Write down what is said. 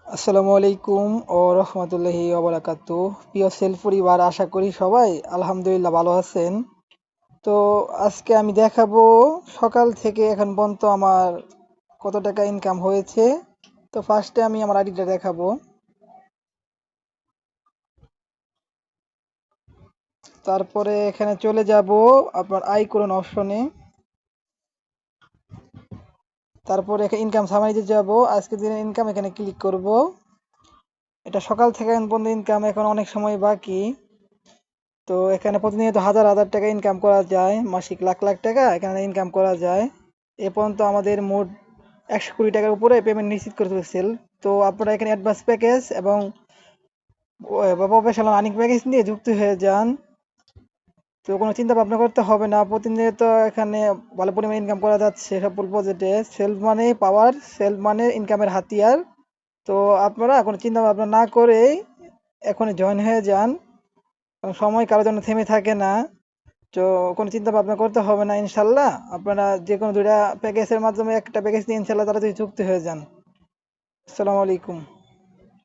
আসসালামু আলাইকুম ও রহমতুল্লাহি ওবারাকাতু। প্রিয় সেলফ পরিবার, আশা করি সবাই আলহামদুলিল্লাহ ভালো আছেন। তো আজকে আমি দেখাবো সকাল থেকে এখন পর্যন্ত আমার কত টাকা ইনকাম হয়েছে। তো ফার্স্টে আমি আমার আইডিটা দেখাবো। তারপরে এখানে চলে যাব আপনার আয় করুন অপশনে। তারপরে এখানে ইনকাম সামারিতে যাব, আজকের দিনের ইনকাম এখানে ক্লিক করব। এটা সকাল থেকে এখন পর্যন্ত ইনকাম, এখন অনেক সময় বাকি। তো এখানে প্রতিনিয়ত হাজার হাজার টাকা ইনকাম করা যায়, মাসিক লাখ লাখ টাকা এখানে ইনকাম করা যায়। এ পর্যন্ত আমাদের মোট 100 কোটি টাকার উপরে পেমেন্ট নিশ্চিত করে ফেলছে। তো আপনারা এখানে অ্যাডভান্স প্যাকেজ এবং প্রফেশনাল আর্নিং প্যাকেজ নিয়ে যুক্ত হয়ে যান। তো কোনো চিন্তা ভাবনা করতে হবে না, প্রতিনিয়ত এখানে ভালো পরিমাণে ইনকাম করা যাচ্ছে সফল প্রজেক্টে। সেলফ মানে পাওয়ার, সেলফ মানে ইনকামের হাতিয়ার। তো আপনারা কোনো চিন্তা ভাবনা না করে এখনই জয়েন হয়ে যান, কারণ সময় কারোর জন্য থেমে থাকে না। তো কোনো চিন্তা ভাবনা করতে হবে না, ইনশাল্লাহ আপনারা যে কোনো দুইটা প্যাকেজের মাধ্যমে একটা প্যাকেজ নিয়ে ইনশাল্লাহ তাড়াতাড়ি চুক্তি হয়ে যান। আসসালামু আলাইকুম।